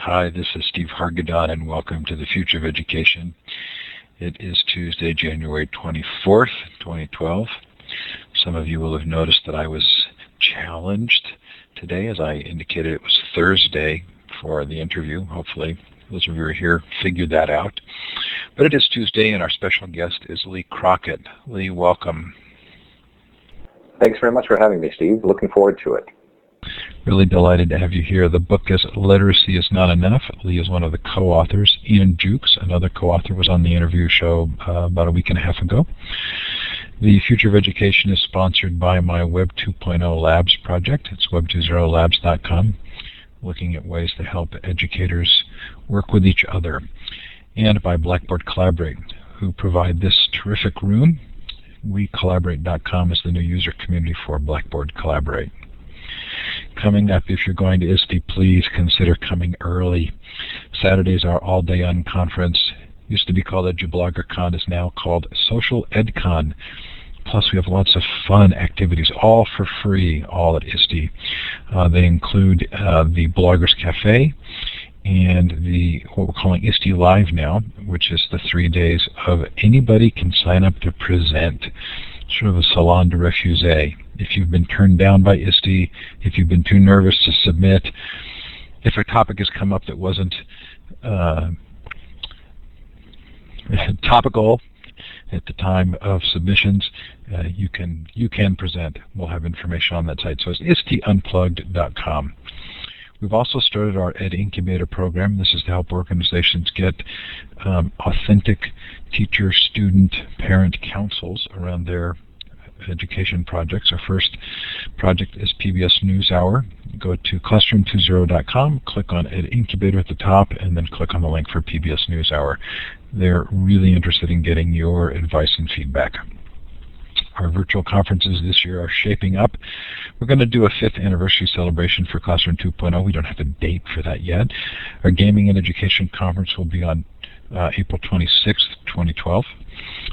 Hi, this is Steve Hargadon, and welcome to the Future of Education. It is Tuesday, January 24th, 2012. Some of you will have noticed that I was challenged today. As I indicated, it was Thursday for the interview. Hopefully, those of you who are here figured that out. But it is Tuesday, and our special guest is Lee Crockett. Lee, welcome. Thanks very much for having me, Steve. Looking forward to it. Really delighted to have you here. The book is Literacy is Not Enough. Lee is one of the co-authors. Ian Jukes, another co-author, was on the interview show about a week and a half ago. The Future of Education is sponsored by my Web 2.0 Labs project. It's web20labs.com, looking at ways to help educators work with each other. And by Blackboard Collaborate, who provide this terrific room. WeCollaborate.com is the new user community for Blackboard Collaborate. Coming up, if you're going to ISTE, please consider coming early. Saturdays are all-day unconference. Used to be called EduBloggerCon, is now called Social EdCon. Plus, we have lots of fun activities, all for free, all at ISTE. They include the Bloggers Cafe and what we're calling ISTE Live now, which is the 3 days of anybody can sign up to present, sort of a salon de refusee. If you've been turned down by ISTE, if you've been too nervous to submit, if a topic has come up that wasn't topical at the time of submissions, you can present. We'll have information on that site. So it's isteunplugged.com. We've also started our Ed Incubator program. This is to help organizations get authentic teacher, student, parent councils around their education projects. Our first project is PBS NewsHour. Go to classroom20.com, click on Ed Incubator at the top, and then click on the link for PBS NewsHour. They're really interested in getting your advice and feedback. Our virtual conferences this year are shaping up. We're going to do a 5th anniversary celebration for Classroom 2.0. We don't have a date for that yet. Our Gaming and Education Conference will be on April 26th, 2012.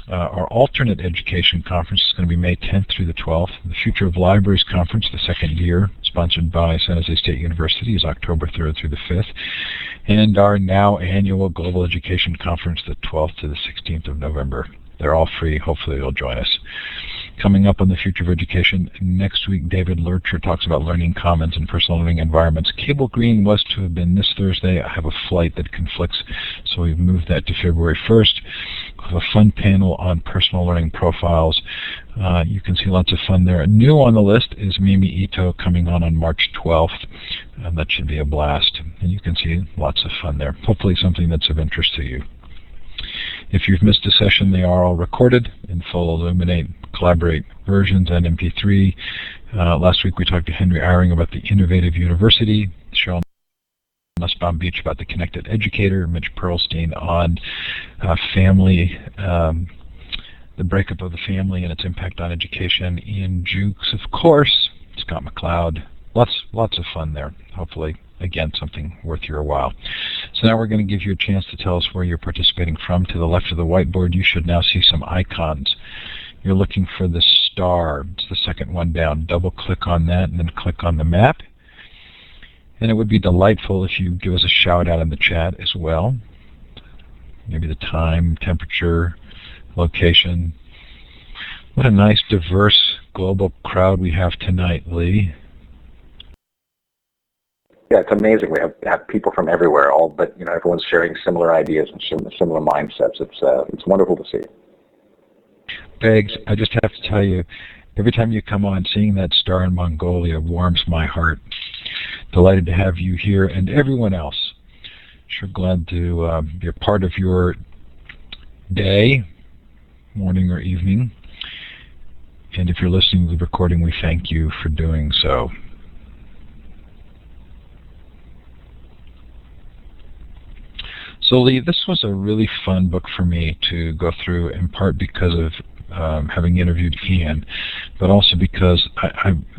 Our Alternate Education Conference is going to be May 10th through the 12th. The Future of Libraries Conference, the second year, sponsored by San Jose State University, is October 3rd through the 5th. And our now annual Global Education Conference, the 12th to the 16th of November. They're all free. Hopefully you'll join us. Coming up on the Future of Education, next week David Lurcher talks about learning commons and personal learning environments. Cable Green was to have been this Thursday. I have a flight that conflicts, so we've moved that to February 1st. We have a fun panel on personal learning profiles. You can see lots of fun there. New on the list is Mimi Ito coming on March 12th. That should be a blast. And you can see lots of fun there. Hopefully something that's of interest to you. If you've missed a session, they are all recorded in full Illuminate, Collaborate versions and MP3. Last week we talked to Henry Eyring about the Innovative University, Cheryl Nussbaum Beach about the Connected Educator, Mitch Pearlstein on family, the breakup of the family and its impact on education, Ian Jukes, of course, Scott McLeod. Lots of fun there, hopefully. Again, something worth your while. So now we're going to give you a chance to tell us where you're participating from. To the left of the whiteboard, you should now see some icons. You're looking for the star. It's the second one down. Double-click on that and then click on the map. And it would be delightful if you give us a shout-out in the chat as well. Maybe the time, temperature, location. What a nice, diverse, global crowd we have tonight, Lee. Yeah, it's amazing. We have people from everywhere, but everyone's sharing similar ideas and similar mindsets. It's wonderful to see. Beggs, I just have to tell you, every time you come on, seeing that star in Mongolia warms my heart. Delighted to have you here and everyone else. Sure glad to be a part of your day, morning or evening. And if you're listening to the recording, we thank you for doing so. So Lee, this was a really fun book for me to go through, in part because of having interviewed Ian, but also because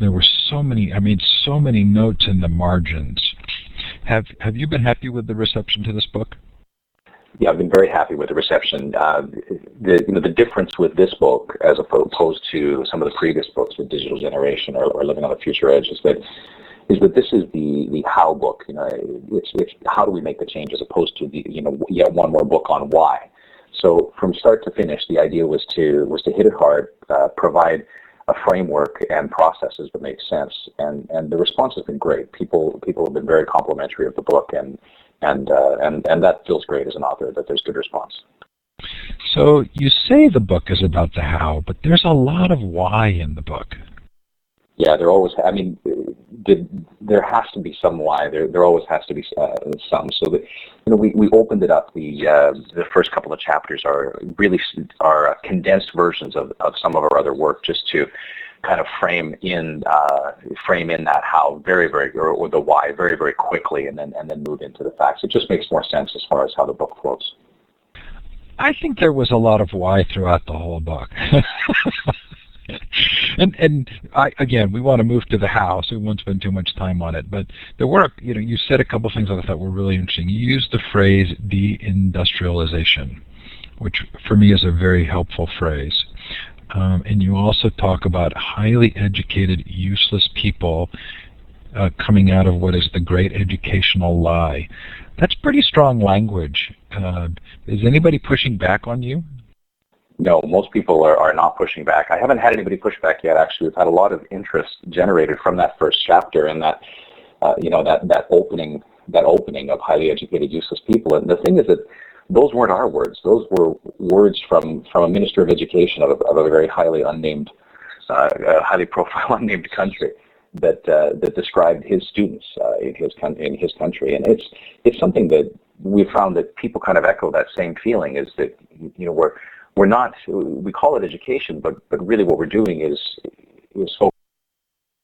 there were so many. I made so many notes in the margins. Have you been happy with the reception to this book? Yeah, I've been very happy with the reception. The difference with this book, as opposed to some of the previous books with Digital Generation or Living on the Future Edge, is that is that this is the how book. It's how do we make the change as opposed to the yet one more book on why. So from start to finish, the idea was to hit it hard, provide a framework and processes that make sense, and the response has been great. People have been very complimentary of the book, and that feels great as an author that there's good response. So you say the book is about the how, but there's a lot of why in the book. Yeah, there always. I mean, there has to be some why. There always has to be some. So that we opened it up. The first couple of chapters are condensed versions of some of our other work, just to kind of frame in that how or the why very, very quickly, and then move into the facts. It just makes more sense as far as how the book flows. I think there was a lot of why throughout the whole book. And again, we want to move to the how, so we won't spend too much time on it. But there were, you said a couple of things I thought were really interesting. You used the phrase deindustrialization, which for me is a very helpful phrase. And you also talk about highly educated, useless people coming out of what is the great educational lie. That's pretty strong language. Is anybody pushing back on you? No, most people are not pushing back. I haven't had anybody push back yet. Actually, we've had a lot of interest generated from that first chapter and that opening of highly educated, useless people. And the thing is that those weren't our words. Those were words from a minister of education of a very highly unnamed, highly profile unnamed country that described his students in his country. And it's something that we found that people kind of echo that same feeling, is that we're not, we call it education, but really what we're doing is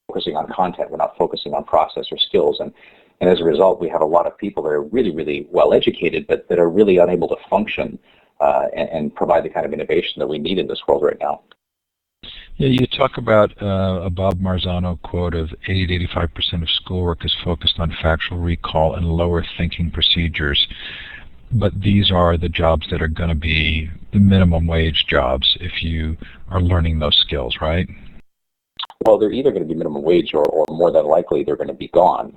focusing on content. We're not focusing on process or skills. And as a result, we have a lot of people that are really, really well educated, but that are really unable to function and provide the kind of innovation that we need in this world right now. Yeah, you talk about a Bob Marzano quote of 80 to 85% of schoolwork is focused on factual recall and lower thinking procedures. But these are the jobs that are going to be the minimum wage jobs if you are learning those skills, right? Well, they're either going to be minimum wage or more than likely they're going to be gone.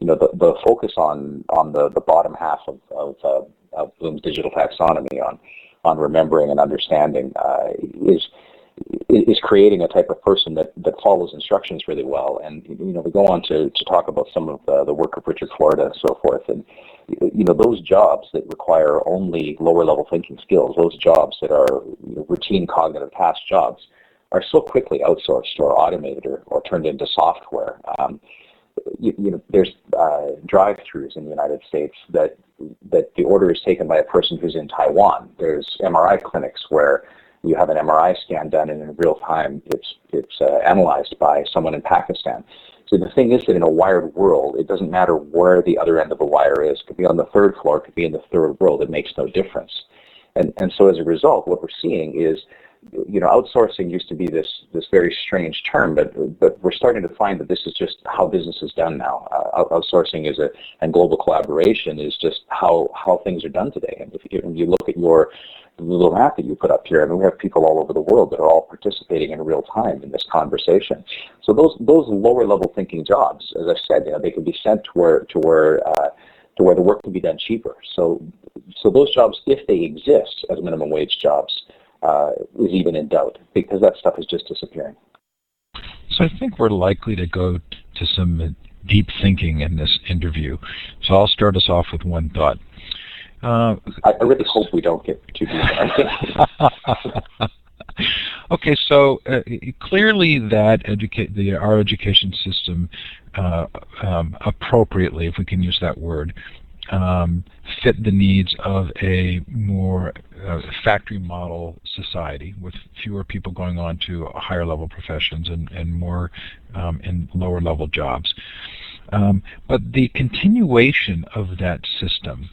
The focus on the bottom half of Bloom's digital taxonomy on remembering and understanding is creating a type of person that follows instructions really well. And we go on to talk about some of the work of Richard Florida and so forth. And those jobs that require only lower level thinking skills, those jobs that are routine cognitive task jobs, are so quickly outsourced or automated or turned into software. There's drive-throughs in the United States that the order is taken by a person who's in Taiwan. There's MRI clinics where you have an MRI scan done, and in real time it's analyzed by someone in Pakistan. So the thing is that in a wired world, it doesn't matter where the other end of the wire is. It could be on the third floor, it could be in the third world. It makes no difference. And so as a result, what we're seeing is, outsourcing used to be this very strange term, but we're starting to find that this is just how business is done now. Outsourcing and global collaboration is just how things are done today. And if you look at the little map that you put up here, I mean, we have people all over the world that are all participating in real time in this conversation. So those lower level thinking jobs, as I said, they can be sent to where the work can be done cheaper. So those jobs, if they exist as minimum wage jobs, is even in doubt, because that stuff is just disappearing. So I think we're likely to go to some deep thinking in this interview. So I'll start us off with one thought. I really hope we don't get too deep. Okay, so clearly that our education system appropriately, if we can use that word, fit the needs of a more factory model society with fewer people going on to higher level professions and more in lower level jobs. But the continuation of that system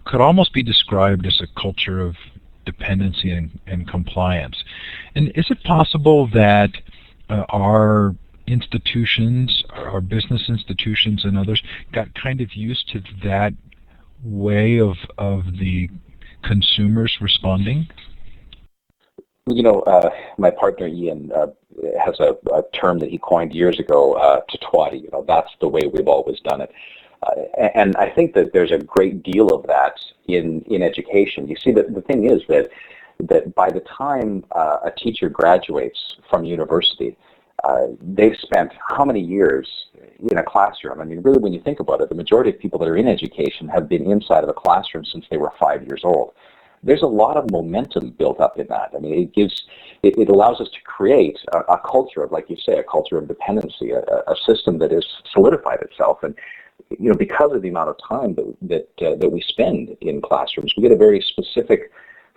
could almost be described as a culture of dependency and compliance. And is it possible that our institutions, our business institutions and others, got kind of used to that way of the consumers responding? My partner Ian has a term that he coined years ago, "Tutwati." That's the way we've always done it. And I think that there's a great deal of that in education. You see, the thing is that by the time a teacher graduates from university, they've spent how many years in a classroom? I mean, really, when you think about it, the majority of people that are in education have been inside of a classroom since they were 5 years old. There's a lot of momentum built up in that. I mean, it allows us to create a culture of, like you say, a culture of dependency, a system that has solidified itself. And because of the amount of time that we spend in classrooms, we get a very specific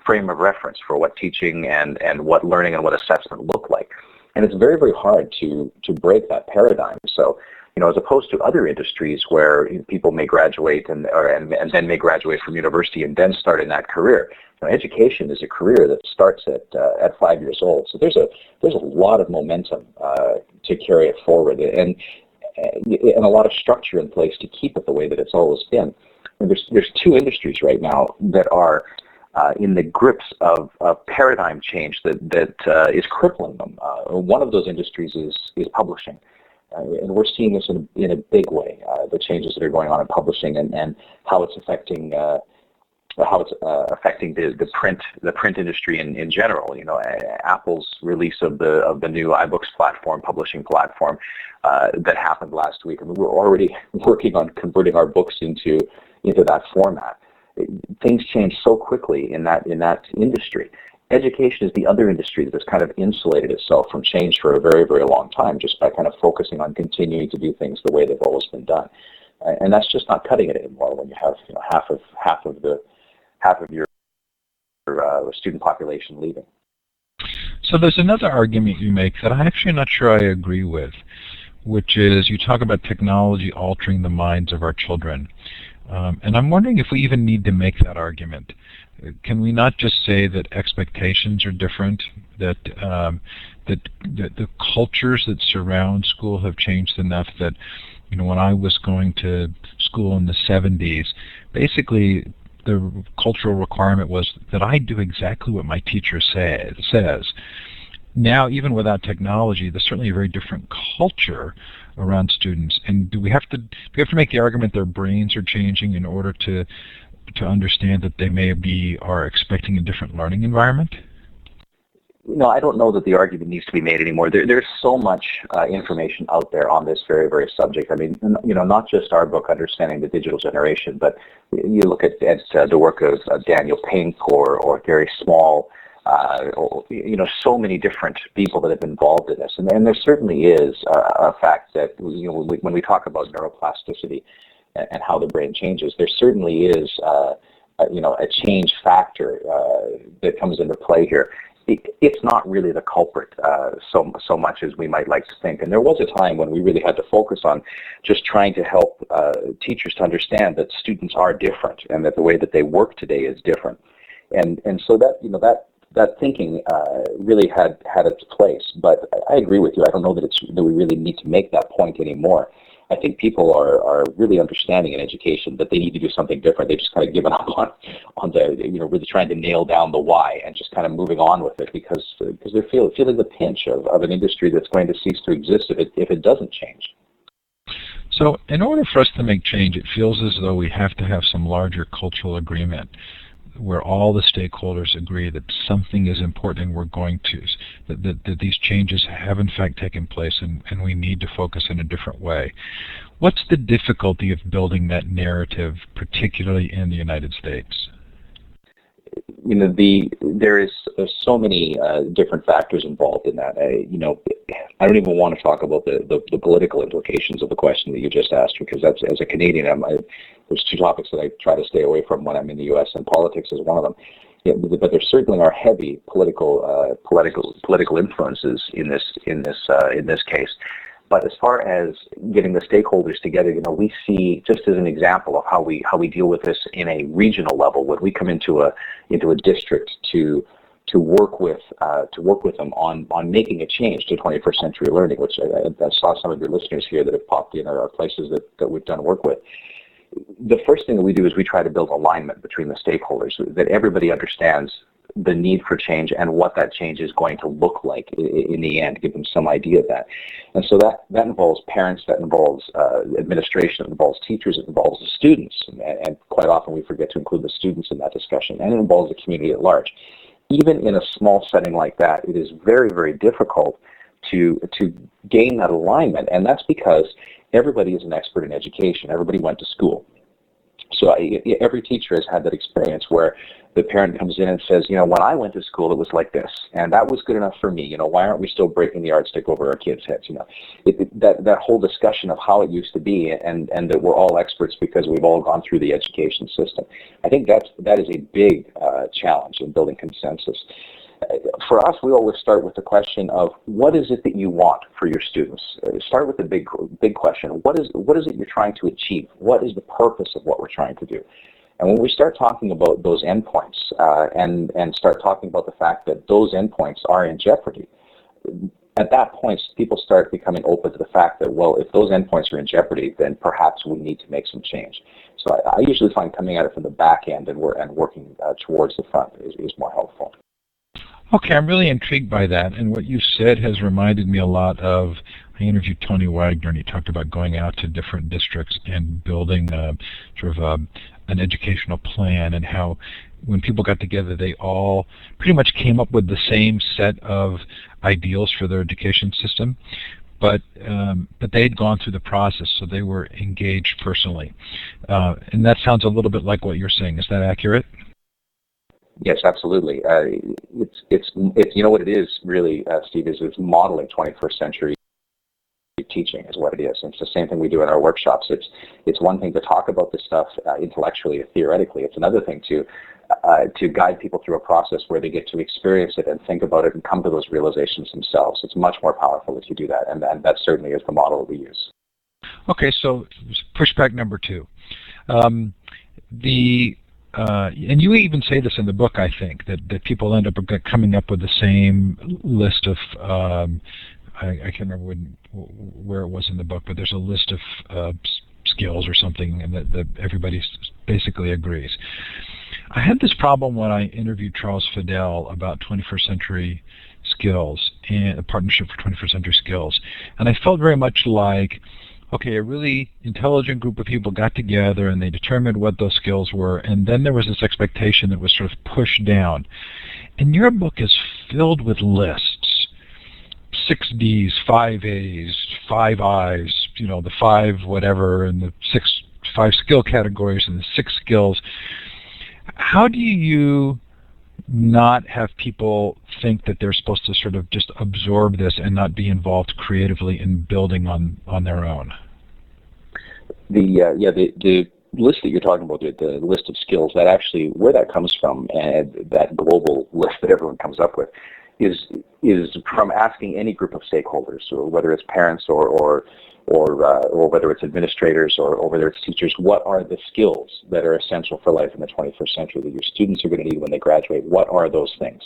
frame of reference for what teaching and what learning and what assessment look like. And it's very, very hard to break that paradigm. So, as opposed to other industries where people may graduate and then may graduate from university and then start in that career, education is a career that starts at 5 years old. So there's a lot of momentum to carry it forward, and a lot of structure in place to keep it the way that it's always been. And there's two industries right now that are in the grips of paradigm change that is crippling them. One of those industries is publishing. And we're seeing this in a big way, the changes that are going on in publishing and how it's affecting the print industry in general. Apple's release of the new iBooks platform, publishing platform, that happened last week. I mean, we're already working on converting our books into that format. Things change so quickly in that industry. Education is the other industry that has kind of insulated itself from change for a very, very long time, just by kind of focusing on continuing to do things the way they've always been done. And that's just not cutting it anymore when you have half of your student population leaving. So there's another argument you make that I'm actually not sure I agree with, which is you talk about technology altering the minds of our children. And I'm wondering if we even need to make that argument. Can we not just say that expectations are different, that the cultures that surround school have changed enough that, when I was going to school in the 70s, basically the cultural requirement was that I do exactly what my teacher says. Now, even without technology, there's certainly a very different culture around students. And do we have to make the argument their brains are changing in order to understand that they are expecting a different learning environment? I don't know that the argument needs to be made anymore. There's so much information out there on this very, very subject. I mean, not just our book, Understanding the Digital Generation, but you look at the work of Daniel Pink or Gary Small, so many different people that have been involved in this. And there certainly is a fact that, when we talk about neuroplasticity and how the brain changes, there certainly is, a change factor that comes into play here. It's not really the culprit so much as we might like to think. And there was a time when we really had to focus on just trying to help teachers to understand that students are different and that the way that they work today is different. And so that thinking really had its place. But I agree with you. I don't know that we really need to make that point anymore. I think people are really understanding in education that they need to do something different. They've just kind of given up on the really trying to nail down the why and just kind of moving on with it because they're feeling the pinch of an industry that's going to cease to exist if it doesn't change. So in order for us to make change, it feels as though we have to have some larger cultural agreement where all the stakeholders agree that something is important and we're going to, that these changes have in fact taken place and we need to focus in a different way. What's the difficulty of building that narrative, particularly in the United States? There's so many different factors involved in that. I don't even want to talk about the political implications of the question that you just asked, because that's, as a Canadian, there's two topics that I try to stay away from when I'm in the U.S., and politics is one of them. Yeah, but there certainly are heavy political influences in this case. But as far as getting the stakeholders together, we see, just as an example of how we deal with this in a regional level, when we come into a district to work with them on making a change to 21st century learning, which I saw some of your listeners here that have popped in are places that we've done work with. The first thing that we do is we try to build alignment between the stakeholders, that everybody understands the need for change and what that change is going to look like in the end, give them some idea of that. And so that involves parents, that involves administration, it involves teachers, it involves the students, and quite often we forget to include the students in that discussion, and it involves the community at large. Even in a small setting like that, it is very, very difficult to gain that alignment, and that's because everybody is an expert in education. Everybody went to school. So every teacher has had that experience where the parent comes in and says, when I went to school, it was like this, and that was good enough for me. Why aren't we still breaking the yardstick over our kids' heads? That whole discussion of how it used to be, and that we're all experts because we've all gone through the education system. I think that is a big challenge in building consensus. For us, we always start with the question of what is it that you want for your students? Start with the big question. What is it you're trying to achieve? What is the purpose of what we're trying to do? And when we start talking about those endpoints and start talking about the fact that those endpoints are in jeopardy, at that point, people start becoming open to the fact that, well, if those endpoints are in jeopardy, then perhaps we need to make some change. So I usually find coming at it from the back end and working towards the front is more helpful. Okay, I'm really intrigued by that, and what you said has reminded me a lot of, I interviewed Tony Wagner, and he talked about going out to different districts and building an educational plan, and how when people got together, they all pretty much came up with the same set of ideals for their education system, but they had gone through the process, so they were engaged personally. And that sounds a little bit like what you're saying. Is that accurate? Yes, absolutely. It's what it is really, Steve, is it's modeling 21st century teaching is what it is. And it's the same thing we do in our workshops. It's one thing to talk about this stuff intellectually or theoretically. It's another thing to guide people through a process where they get to experience it and think about it and come to those realizations themselves. It's much more powerful if you do that, and that certainly is the model that we use. Okay, so pushback number 2. And you even say this in the book, I think, that people end up coming up with the same list of, I can't remember where it was in the book, but there's a list of skills or something, and that everybody basically agrees. I had this problem when I interviewed Charles Fidel about 21st century skills and a partnership for 21st century skills, and I felt very much like, okay, a really intelligent group of people got together and they determined what those skills were, and then there was this expectation that was sort of pushed down. And your book is filled with lists, 6 Ds, 5 As, 5 Is, the 5 whatever, and the 5 skill categories and the 6 skills. How do you not have people think that they're supposed to sort of just absorb this and not be involved creatively in building on their own? The list that you're talking about, the list of skills, that actually, where that comes from, and that global list that everyone comes up with, is from asking any group of stakeholders, or whether it's parents or whether it's administrators or whether it's teachers, what are the skills that are essential for life in the 21st century that your students are going to need when they graduate? What are those things?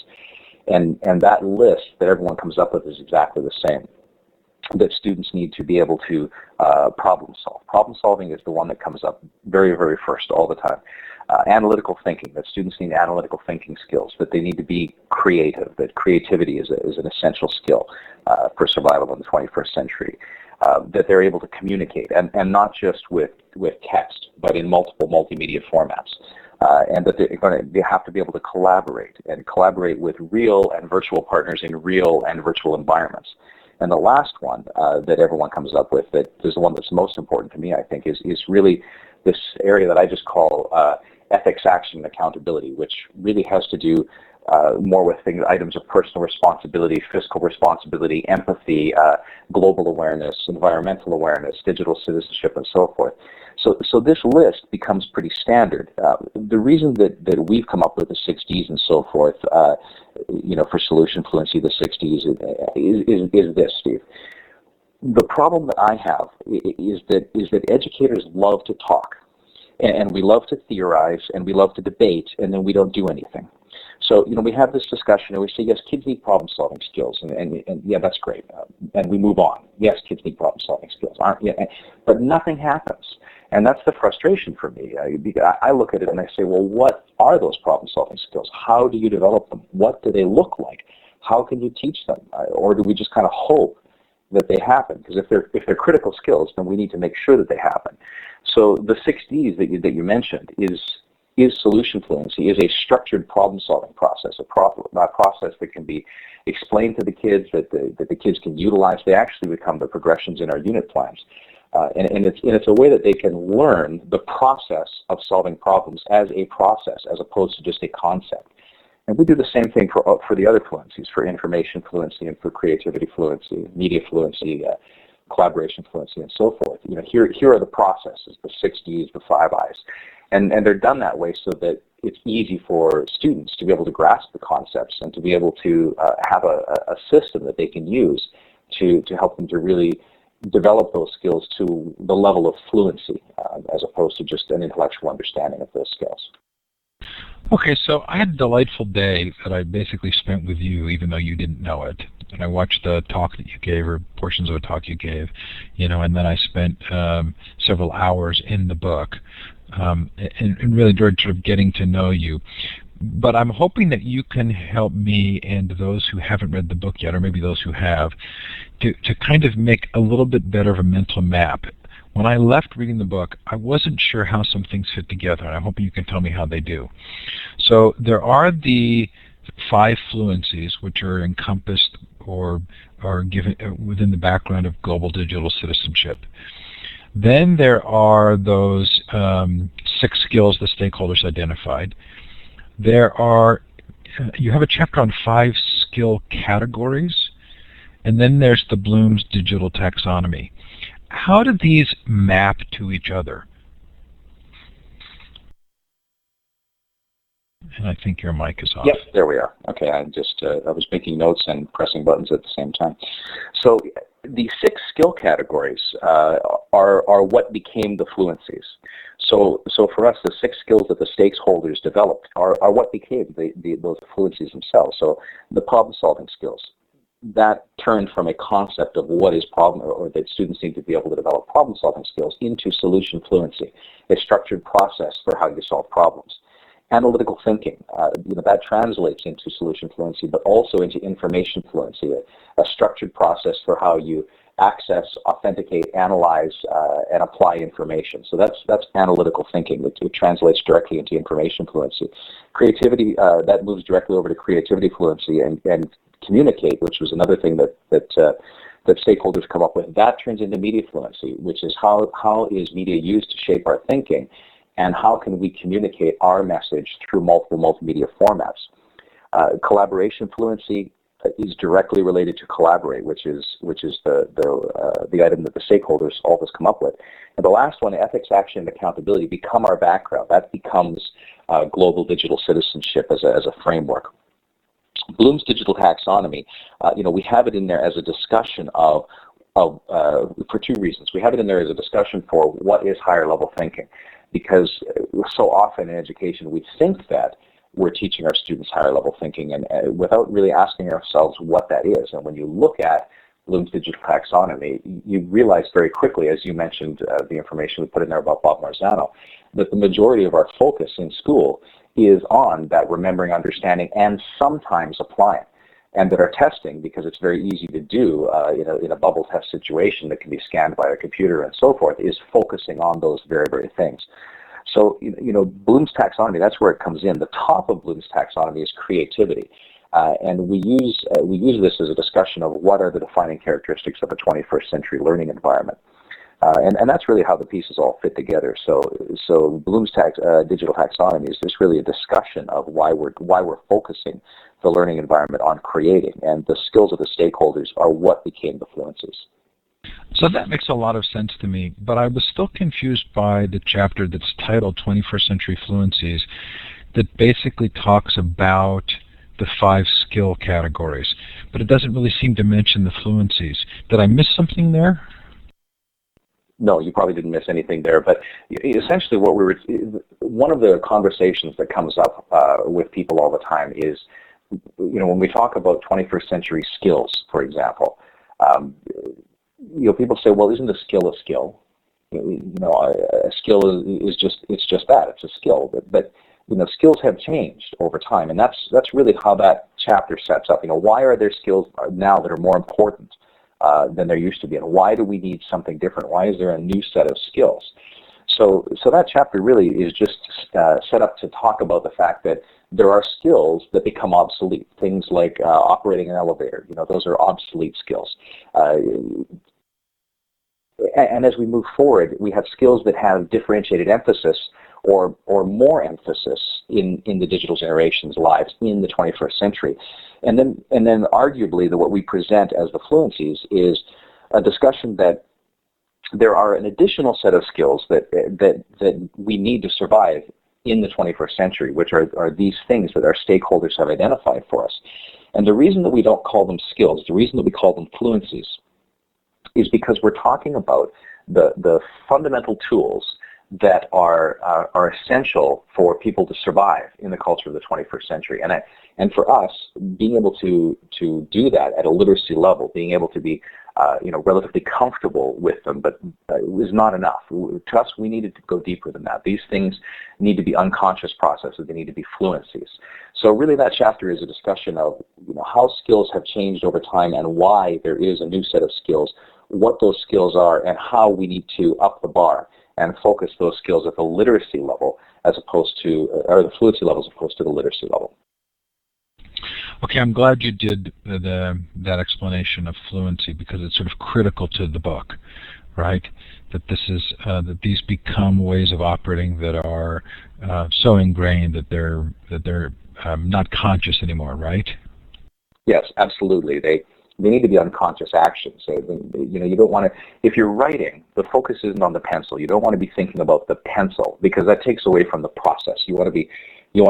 And that list that everyone comes up with is exactly the same. That students need to be able to problem solve. Problem solving is the one that comes up very, very first all the time. Analytical thinking, that students need analytical thinking skills, that they need to be creative, that creativity is an essential skill for survival in the 21st century. That they're able to communicate, and not just with text, but in multiple multimedia formats. And that they have to be able to collaborate with real and virtual partners in real and virtual environments. And the last one that everyone comes up with, that is the one that's most important to me, I think, is really this area that I just call ethics, action, and accountability, which really has to do more with items of personal responsibility, fiscal responsibility, empathy, global awareness, environmental awareness, digital citizenship, and so forth. So this list becomes pretty standard. The reason that we've come up with the 6 Ds and so forth, for solution fluency, the 6 Ds is this, Steve. The problem that I have is that educators love to talk, and we love to theorize, and we love to debate, and then we don't do anything. So, we have this discussion and we say, yes, kids need problem-solving skills, and yeah, that's great. And we move on. Yes, kids need problem-solving skills. But nothing happens. And that's the frustration for me. I look at it and I say, well, what are those problem-solving skills? How do you develop them? What do they look like? How can you teach them? Or do we just kind of hope that they happen? Because if they're critical skills, then we need to make sure that they happen. So the 6 Ds that you mentioned is solution fluency, is a structured problem-solving process, a process that can be explained to the kids, that the kids can utilize. They actually become the progressions in our unit plans. And it's a way that they can learn the process of solving problems as a process, as opposed to just a concept. And we do the same thing for the other fluencies, for information fluency and for creativity fluency, media fluency, collaboration fluency, and so forth. Here are the processes, the 6 Ds, the 5 Is. And they're done that way so that it's easy for students to be able to grasp the concepts and to be able to have a system that they can use to help them to really develop those skills to the level of fluency as opposed to just an intellectual understanding of those skills. Okay, so I had a delightful day that I basically spent with you, even though you didn't know it. And I watched the talk that you gave, or portions of a talk you gave, and then I spent several hours in the book, and really enjoyed sort of getting to know you. But I'm hoping that you can help me and those who haven't read the book yet, or maybe those who have, to kind of make a little bit better of a mental map. When I left reading the book, I wasn't sure how some things fit together, and I'm hoping you can tell me how they do. So there are the 5 fluencies, which are encompassed or are given within the background of global digital citizenship. Then there are those 6 skills the stakeholders identified. There are, you have a chapter on 5 skill categories, and then there's the Bloom's digital taxonomy. How do these map to each other? And I think your mic is off. Yep, there we are. Okay, I was making notes and pressing buttons at the same time. So the 6 skill categories are what became the fluencies. So for us, the 6 skills that the stakeholders developed are what became those fluencies themselves. So the problem-solving skills, that turned from a concept of what is problem, or that students need to be able to develop problem-solving skills, into solution fluency, a structured process for how you solve problems. Analytical thinking, that translates into solution fluency, but also into information fluency, a structured process for how you access, authenticate, analyze, and apply information. So that's analytical thinking. It translates directly into information fluency. Creativity, that moves directly over to creativity fluency, and communicate, which was another thing that stakeholders come up with. That turns into media fluency, which is how is media used to shape our thinking, and how can we communicate our message through multiple multimedia formats. Collaboration fluency is directly related to collaborate, which is the item that the stakeholders always come up with. And the last one, ethics, action, and accountability, become our background. That becomes global digital citizenship as a framework. Bloom's digital taxonomy, we have it in there as a discussion for 2 reasons. We have it in there as a discussion for what is higher level thinking, because so often in education we think that we're teaching our students higher level thinking, and without really asking ourselves what that is. And when you look at Bloom's digital taxonomy, you realize very quickly, as you mentioned, the information we put in there about Bob Marzano, that the majority of our focus in school is on that remembering, understanding, and sometimes applying. And that our testing, because it's very easy to do in a bubble test situation that can be scanned by a computer and so forth, is focusing on those very, very things. So, Bloom's taxonomy, that's where it comes in. The top of Bloom's taxonomy is creativity. And we use this as a discussion of what are the defining characteristics of a 21st century learning environment. And that's really how the pieces all fit together. So Bloom's digital taxonomy is just really a discussion of why we're focusing the learning environment on creating, and the skills of the stakeholders are what became the fluencies. So that makes a lot of sense to me, but I was still confused by the chapter that's titled 21st Century Fluencies, that basically talks about the 5 skill categories, but it doesn't really seem to mention the fluencies. Did I miss something there? No, you probably didn't miss anything there. But essentially, one of the conversations that comes up with people all the time is, when we talk about 21st century skills, for example, people say, well, isn't a skill a skill? A skill is just that. It's a skill. But skills have changed over time, and that's really how that chapter sets up. Why are there skills now that are more important than there used to be, and why do we need something different? Why is there a new set of skills? So that chapter really is just set up to talk about the fact that there are skills that become obsolete. Things like operating an elevator, those are obsolete skills. And as we move forward, we have skills that have differentiated emphasis or more emphasis in the digital generation's lives in the 21st century. And then arguably what we present as the Fluencies is a discussion that there are an additional set of skills that we need to survive in the 21st century, which are these things that our stakeholders have identified for us. And the reason that we don't call them skills, the reason that we call them Fluencies, is because we're talking about the fundamental tools that are essential for people to survive in the culture of the 21st century. And for us, being able to do that at a literacy level, being able to be relatively comfortable with them, but is not enough. To us, we needed to go deeper than that. These things need to be unconscious processes. They need to be fluencies. So really that chapter is a discussion of how skills have changed over time and why there is a new set of skills, what those skills are, and how we need to up the bar and focus those skills at the literacy level as opposed to, or the fluency level as opposed to the literacy level. Okay, I'm glad you did that explanation of fluency, because it's sort of critical to the book, right? That this is that these become ways of operating that are so ingrained that they're not conscious anymore, right? Yes, absolutely. They need to be unconscious actions. So, you don't want to, if you're writing, the focus isn't on the pencil. You don't want to be thinking about the pencil, because that takes away from the process. You want to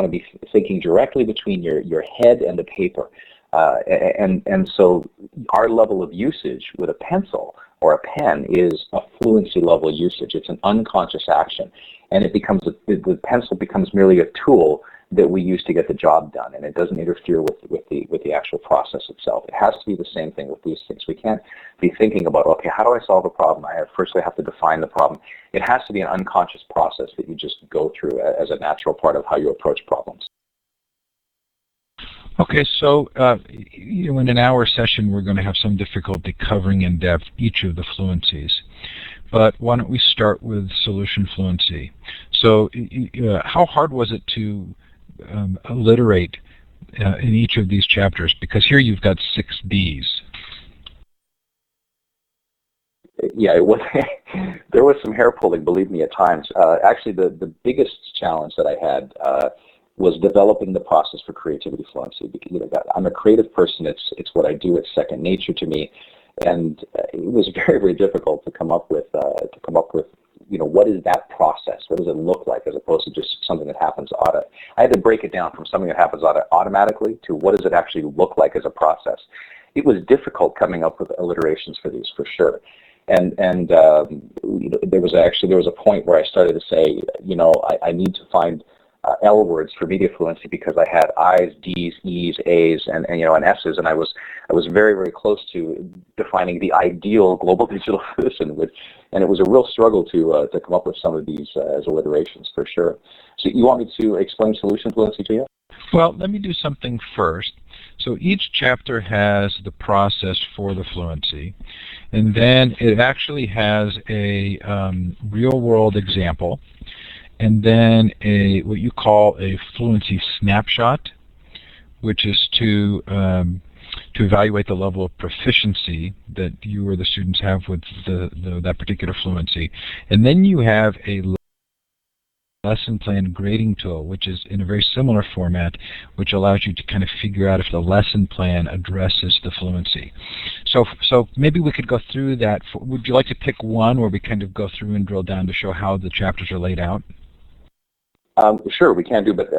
be thinking directly between your head and the paper. And so our level of usage with a pencil or a pen is a fluency level usage. It's an unconscious action, and the pencil becomes merely a tool that we use to get the job done, and it doesn't interfere with the actual process itself. It has to be the same thing with these things. We can't be thinking about, okay, how do I solve a problem? First I have to define the problem. It has to be an unconscious process that you just go through as a natural part of how you approach problems. Okay, so in an hour session we're going to have some difficulty covering in depth each of the fluencies. But why don't we start with solution fluency? So how hard was it to alliterate in each of these chapters? Because here you've got 6 Ds. Yeah, it was. There was some hair pulling, believe me, at times. Actually, the biggest challenge that I had was developing the process for creativity fluency. Because I'm a creative person. It's what I do. It's second nature to me, and it was very, very difficult to come up with what is that process? What does it look like, as opposed to just something that happens I had to break it down from something that happens automatically to what does it actually look like as a process. It was difficult coming up with alliterations for these, for sure. And there was a point where I started to say, I need to find L words for media fluency, because I had I's, D's, E's, A's, and S's, and I was very, very close to defining the ideal global digital citizen, and it was a real struggle to come up with some of these as alliterations, for sure. So you want me to explain solution fluency to you? Well, let me do something first. So each chapter has the process for the fluency, and then it actually has a real-world example, and then what you call a fluency snapshot, which is to evaluate the level of proficiency that you or the students have with that particular fluency. And then you have a lesson plan grading tool, which is in a very similar format, which allows you to kind of figure out if the lesson plan addresses the fluency. So maybe we could go through that. Would you like to pick one where we kind of go through and drill down to show how the chapters are laid out? Sure, we can do, but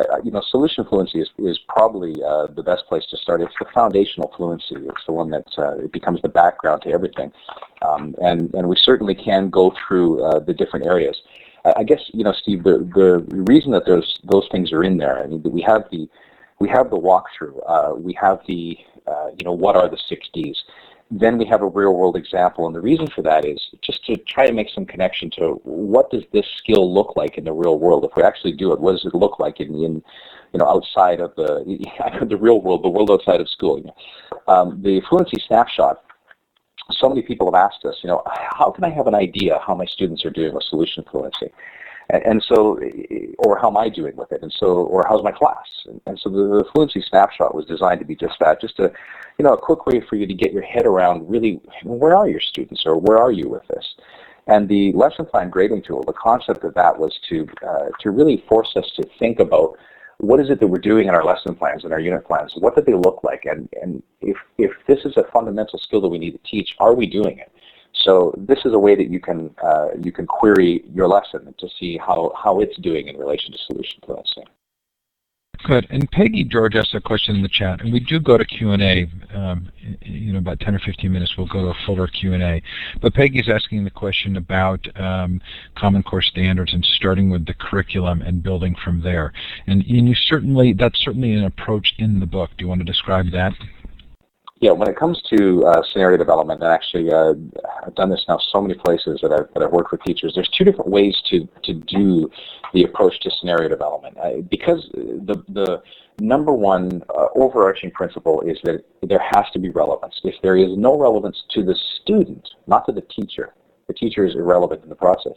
solution fluency is probably the best place to start. It's the foundational fluency. It's the one that it becomes the background to everything, and we certainly can go through the different areas. I guess Steve, the reason that those things are in there. I mean, we have the walkthrough. We have the what are the 6Ds. Then we have a real-world example, and the reason for that is just to try to make some connection to what does this skill look like in the real world. If we actually do it, what does it look like in outside of the real world, the world outside of school? The fluency snapshot. So many people have asked us, how can I have an idea how my students are doing with solution fluency? And so, or how am I doing with it? And so, or how's my class? And so the Fluency Snapshot was designed to be just that, just a quick way for you to get your head around really, where are your students, or where are you with this? And the lesson plan grading tool, the concept of that was to really force us to think about what is it that we're doing in our lesson plans and our unit plans? What do they look like? And if this is a fundamental skill that we need to teach, are we doing it? So this is a way that you can query your lesson to see how it's doing in relation to solution fluency. Good. And Peggy George asked a question in the chat, and we do go to Q&A. About 10 or 15 minutes, we'll go to a fuller Q&A. But Peggy's asking the question about Common Core standards and starting with the curriculum and building from there. And that's certainly an approach in the book. Do you want to describe that? Yeah, when it comes to scenario development, and actually I've done this now so many places that I've worked with teachers, there's two different ways to do the approach to scenario development. Because the number one overarching principle is that there has to be relevance. If there is no relevance to the student, not to the teacher is irrelevant in the process.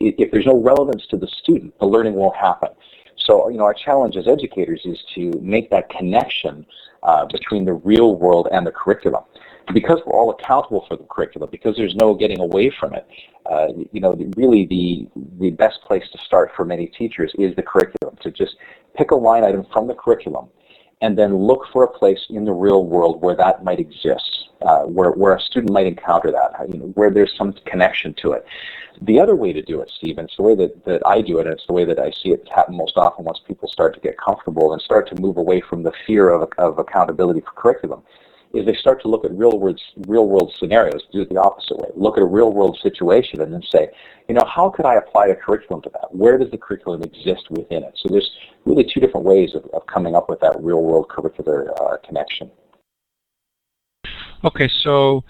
If there's no relevance to the student, the learning won't happen. So, our challenge as educators is to make that connection between the real world and the curriculum. Because we're all accountable for the curriculum, because there's no getting away from it, really the best place to start for many teachers is the curriculum, to just pick a line item from the curriculum and then look for a place in the real world where that might exist, where a student might encounter that, where there's some connection to it. The other way to do it, Steve, and it's the way that I do it, and it's the way that I see it happen most often once people start to get comfortable and start to move away from the fear of accountability for curriculum, is they start to look at real world scenarios, do it the opposite way. Look at a real world situation and then say, how could I apply a curriculum to that? Where does the curriculum exist within it? So there's really two different ways of coming up with that real world curricular connection. Okay, so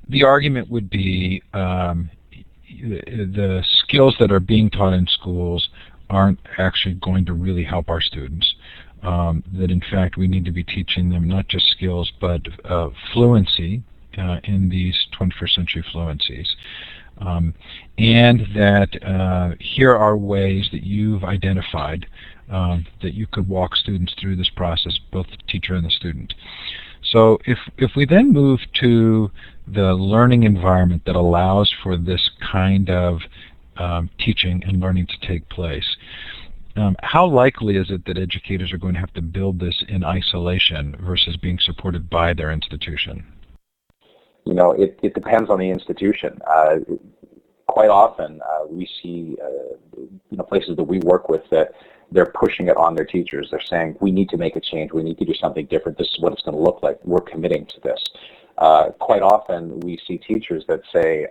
the argument would be the skills that are being taught in schools aren't actually going to really help our students. That in fact we need to be teaching them not just skills but fluency in these 21st century fluencies. And that here are ways that you've identified that you could walk students through this process, both the teacher and the student. So if we then move to the learning environment that allows for this kind of teaching and learning to take place, how likely is it that educators are going to have to build this in isolation versus being supported by their institution? It depends on the institution. Quite often we see places that we work with that they're pushing it on their teachers. They're saying, we need to make a change. We need to do something different. This is what it's going to look like. We're committing to this. Quite often we see teachers that say,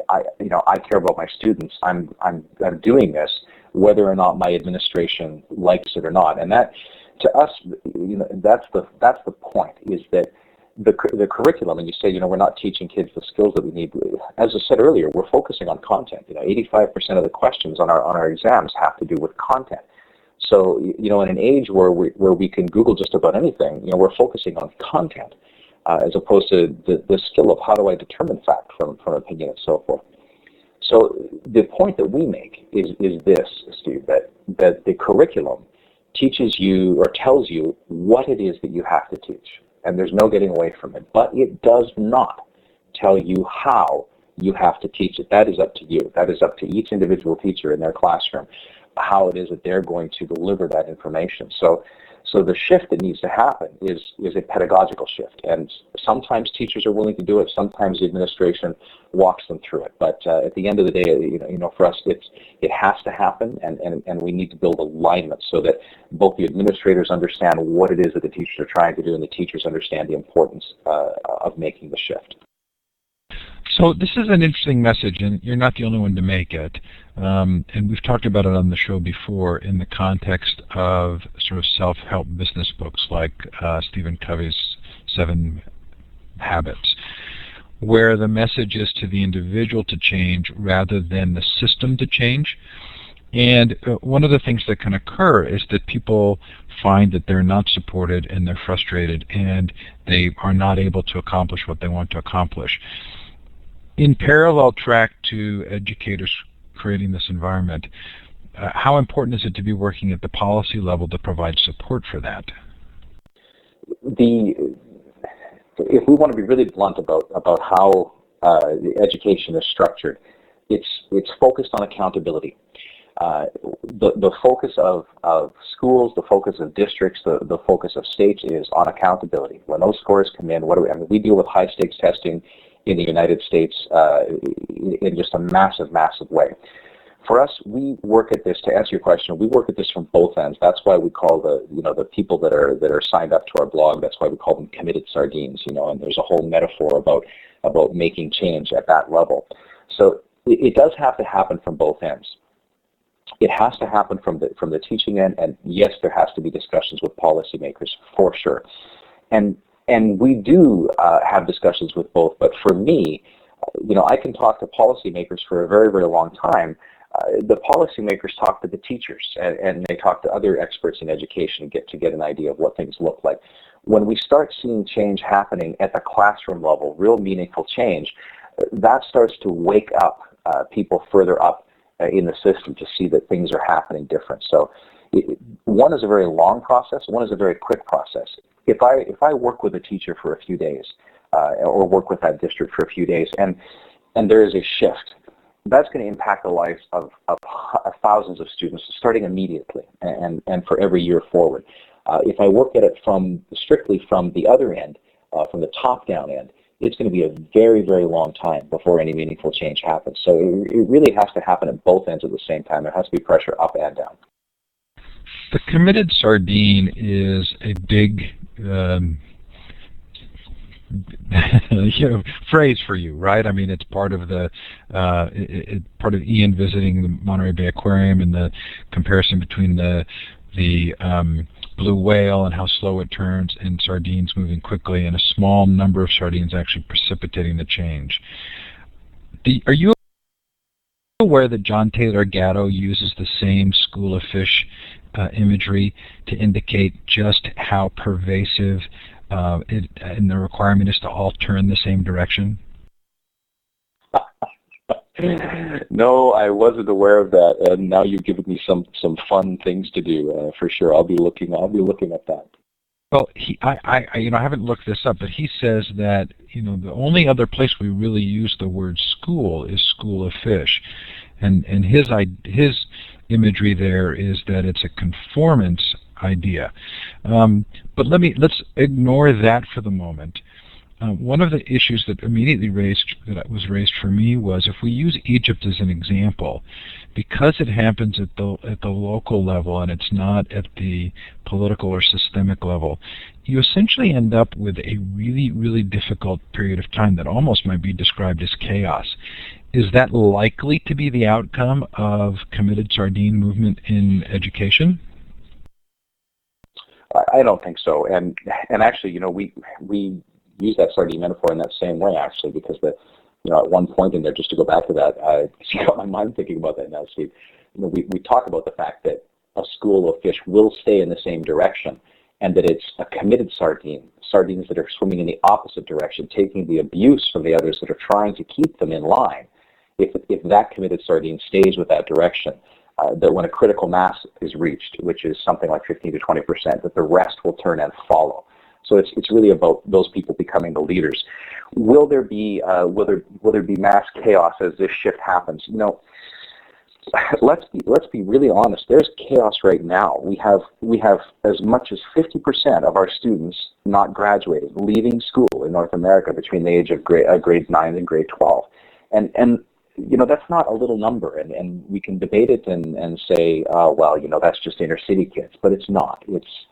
I care about my students. I'm doing this whether or not my administration likes it or not. And that, to us, that's the point, is that the curriculum, and you say, we're not teaching kids the skills that we need. As I said earlier, we're focusing on content. 85% of the questions on our exams have to do with content. So, in an age where we can Google just about anything, we're focusing on content as opposed to the skill of how do I determine fact from opinion and so forth. So the point that we make is this, Steve, that the curriculum teaches you or tells you what it is that you have to teach, and there's no getting away from it. But it does not tell you how you have to teach it. That is up to you. That is up to each individual teacher in their classroom. how it is that they're going to deliver that information. So the shift that needs to happen is a pedagogical shift, and sometimes teachers are willing to do it. Sometimes the administration walks them through it. But at the end of the day, for us, it has to happen, and we need to build alignment so that both the administrators understand what it is that the teachers are trying to do, and the teachers understand the importance of making the shift. So this is an interesting message, and you're not the only one to make it. And we've talked about it on the show before in the context of sort of self-help business books like Stephen Covey's 7 Habits, where the message is to the individual to change rather than the system to change. And one of the things that can occur is that people find that they're not supported and they're frustrated and they are not able to accomplish what they want to accomplish. In parallel track to educators creating this environment, how important is it to be working at the policy level to provide support for that? If we want to be really blunt about how the education is structured, it's focused on accountability. The focus of schools, the focus of districts, the focus of states is on accountability. When those scores come in, we deal with high stakes testing in the United States in just a massive, massive way. For us, we work at this, to answer your question, we work at this from both ends. That's why we call the people that are signed up to our blog, that's why we call them committed sardines, and there's a whole metaphor about making change at that level. So it does have to happen from both ends. It has to happen from the teaching end, and yes, there has to be discussions with policymakers for sure. And we do have discussions with both, but for me, I can talk to policymakers for a very, very long time. The policymakers talk to the teachers, and they talk to other experts in education to get an idea of what things look like. When we start seeing change happening at the classroom level, real meaningful change, that starts to wake up people further up in the system to see that things are happening different. So one is a very long process, one is a very quick process. If I work with a teacher for a few days, or work with that district for a few days, and there is a shift, that's going to impact the lives of thousands of students starting immediately and for every year forward. If I work at it strictly from the other end, from the top-down end, it's going to be a very, very long time before any meaningful change happens. So it really has to happen at both ends at the same time. There has to be pressure up and down. The committed sardine is a big phrase for you, right? I mean, it's part of part of Ian visiting the Monterey Bay Aquarium and the comparison between the blue whale and how slow it turns, and sardines moving quickly, and a small number of sardines actually precipitating the change. Are you aware that John Taylor Gatto uses the same school of fish imagery to indicate just how pervasive and the requirement is to all turn the same direction? No, I wasn't aware of that, and now you've given me some fun things to do for sure. I'll be looking at that. Well, I haven't looked this up, but he says that the only other place we really use the word school is school of fish, and his imagery there is that it's a conformance idea. But let's ignore that for the moment. One of the issues that was raised for me was, if we use Egypt as an example, because it happens at the local level and it's not at the political or systemic level, you essentially end up with a really, really difficult period of time that almost might be described as chaos. Is that likely to be the outcome of committed sardine movement in education? I don't think so, and actually, we use that sardine metaphor in that same way, actually, because at one point in there, just to go back to that, you got my mind thinking about that now, Steve. We talk about the fact that a school of fish will stay in the same direction, and that it's a committed sardines that are swimming in the opposite direction, taking the abuse from the others that are trying to keep them in line. If that committed sardine stays with that direction, that when a critical mass is reached, which is something like 15 to 20%, that the rest will turn and follow. So it's really about those people becoming the leaders. Will there be mass chaos as this shift happens? let's be really honest. There's chaos right now. We have as much as 50% of our students not graduating, leaving school in North America between the age of grade 9 and grade 12, and that's not a little number. And we can debate it and say, well, that's just inner city kids, but it's not.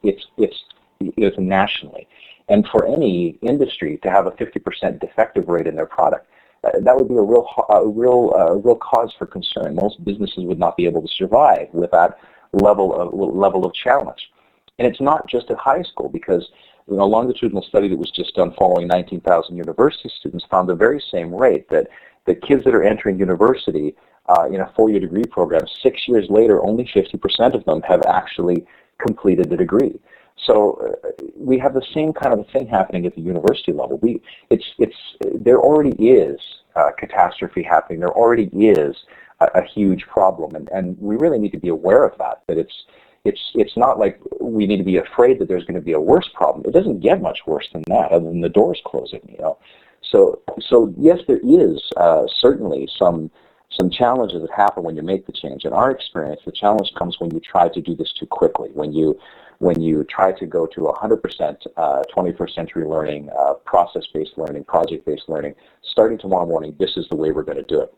It's nationally, and for any industry to have a 50% defective rate in their product. That would be a real cause for concern. Most businesses would not be able to survive with that level of challenge. And it's not just at high school, because a longitudinal study that was just done following 19,000 university students found the very same rate, that the kids that are entering university in a 4-year degree program, 6 years later, only 50% of them have actually completed the degree. So we have the same kind of a thing happening at the university level. There already is catastrophe happening. There already is a huge problem, and we really need to be aware of that. That it's not like we need to be afraid that there's going to be a worse problem. It doesn't get much worse than that, other than the doors closing. So yes, there is certainly some challenges that happen when you make the change. In our experience, the challenge comes when you try to do this too quickly. When you try to go to 100% 21st century learning, process-based learning, project-based learning, starting tomorrow morning, this is the way we're going to do it.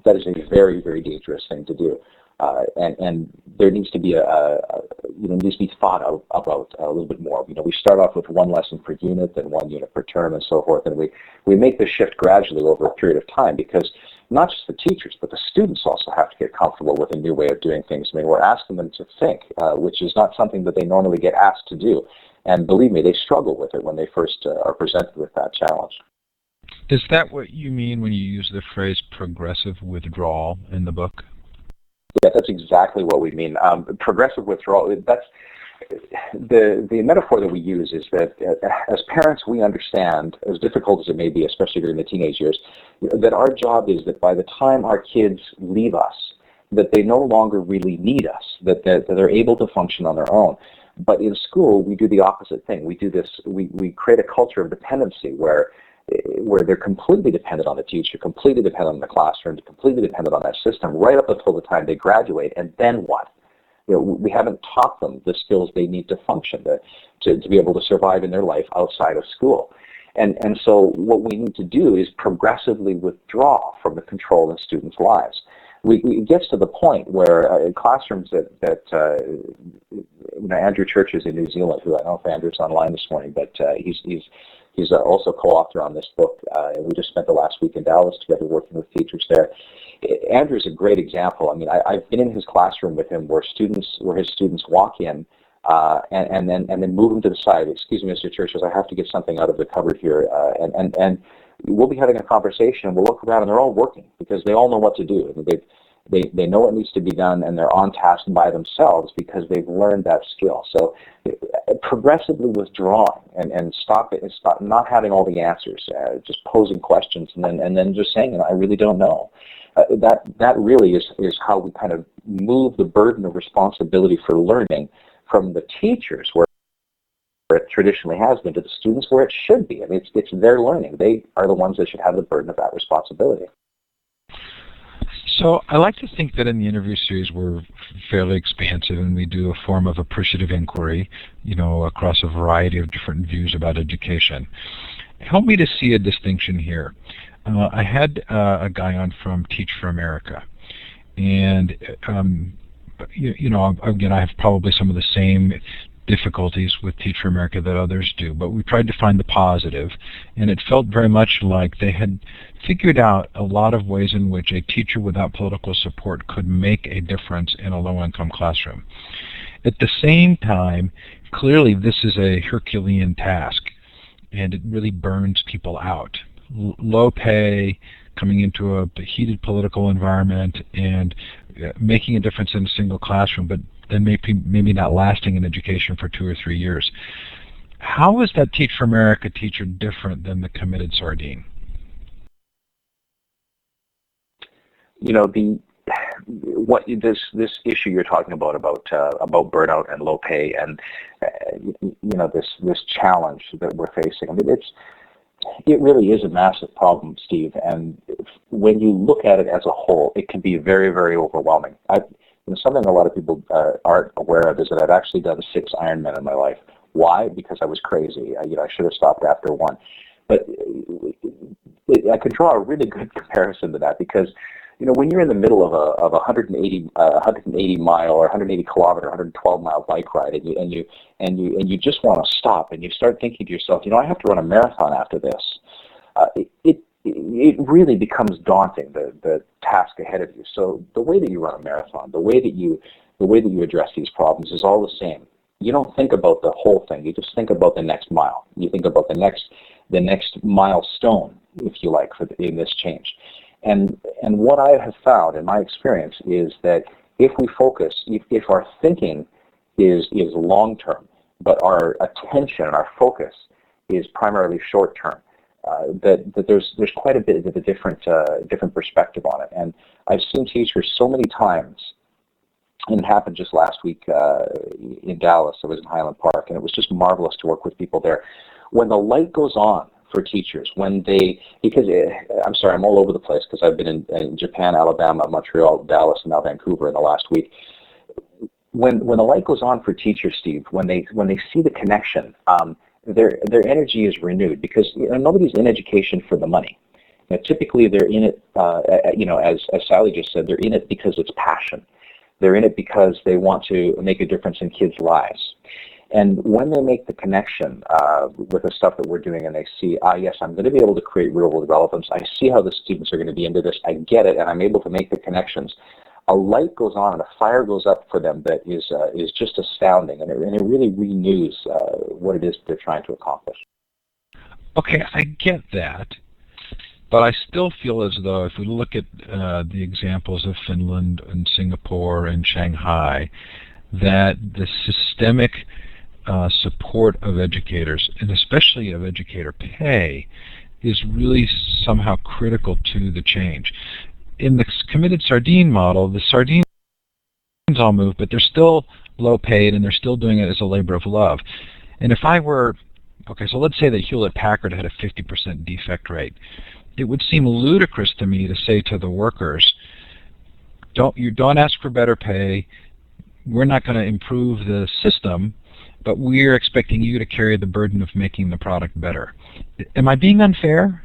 That is a very, very dangerous thing to do. And there needs to be needs to be thought about a little bit more. We start off with one lesson per unit, then 1 unit per term, and so forth, and we make the shift gradually over a period of time, because not just the teachers, but the students also have to get comfortable with a new way of doing things. I mean, we're asking them to think, which is not something that they normally get asked to do. And believe me, they struggle with it when they first are presented with that challenge. Is that what you mean when you use the phrase progressive withdrawal in the book? Yeah, that's exactly what we mean. Progressive withdrawal, that's the metaphor that we use is that as parents, we understand, as difficult as it may be, especially during the teenage years, that our job is that by the time our kids leave us, that they no longer really need us, that they're able to function on their own. But in school, we do the opposite thing. We do this. We create a culture of dependency where they're completely dependent on the teacher, completely dependent on the classroom, completely dependent on that system, right up until the time they graduate. And then what? We haven't taught them the skills they need to function, to be able to survive in their life outside of school. And so what we need to do is progressively withdraw from the control in students' lives. It gets to the point where classrooms that Andrew Church is in New Zealand, who I don't know if Andrew's online this morning, but he's also co-author on this book, and we just spent the last week in Dallas together working with teachers there. Andrew's a great example. I mean, I've been in his classroom with him where his students walk in and then move them to the side. Excuse me, Mr. Church, I have to get something out of the cupboard here, and we'll be having a conversation, and we'll look around, and they're all working because they all know what to do. I mean, they know what needs to be done, and they're on task by themselves because they've learned that skill. So progressively withdrawing and stop not having all the answers, just posing questions, and then just saying, I really don't know. That really is how we kind of move the burden of responsibility for learning from the teachers, where it traditionally has been, to the students, where it should be. I mean, it's their learning. They are the ones that should have the burden of that responsibility. So I like to think that in the interview series we're fairly expansive, and we do a form of appreciative inquiry, across a variety of different views about education. Help me to see a distinction here. I had a guy on from Teach for America, and again, I have probably some of the same difficulties with Teach for America that others do, but we tried to find the positive, and it felt very much like they had figured out a lot of ways in which a teacher without political support could make a difference in a low-income classroom. At the same time, clearly this is a Herculean task, and it really burns people out. Low pay, coming into a heated political environment, and making a difference in a single classroom, but then maybe not lasting in education for 2 or 3 years. How is that Teach for America teacher different than the committed sardine? This issue you're talking about burnout and low pay, and this challenge that we're facing. I mean, It really is a massive problem, Steve, and when you look at it as a whole, it can be very, very overwhelming. Something a lot of people aren't aware of is that I've actually done 6 Ironmen in my life. Why? Because I was crazy. I should have stopped after 1. But I could draw a really good comparison to that because, when you're in the middle of a 180 mile or 180 kilometer, 112 mile bike ride, and you just want to stop, and you start thinking to yourself, I have to run a marathon after this. It really becomes daunting, the task ahead of you. So the way that you run a marathon, the way that you address these problems is all the same. You don't think about the whole thing. You just think about the next mile. You think about the next milestone, if you like, in this change. And what I have found in my experience is that if we focus, if our thinking is long term, but our attention and our focus is primarily short term, that there's quite a bit of a different perspective on it. And I've seen teachers so many times, and it happened just last week in Dallas. I was in Highland Park, and it was just marvelous to work with people there. When the light goes on for teachers, I'm all over the place because I've been in Japan, Alabama, Montreal, Dallas, and now Vancouver in the last week. When the light goes on for teachers, Steve, when they see the connection, their energy is renewed because nobody's in education for the money. Typically, they're in it, as Sally just said, they're in it because it's passion. They're in it because they want to make a difference in kids' lives. And when they make the connection with the stuff that we're doing and they see, yes, I'm going to be able to create real-world relevance. I see how the students are going to be into this. I get it, and I'm able to make the connections. A light goes on and a fire goes up for them that is just astounding, and it really renews what it is they're trying to accomplish. Okay, I get that. But I still feel as though if we look at the examples of Finland and Singapore and Shanghai, that the systemic support of educators, and especially of educator pay, is really somehow critical to the change. In the committed sardine model, the sardines all move, but they're still low paid and they're still doing it as a labor of love. And if I were, so let's say that Hewlett-Packard had a 50% defect rate. It would seem ludicrous to me to say to the workers, don't ask for better pay. We're not going to improve the system, but we're expecting you to carry the burden of making the product better. Am I being unfair?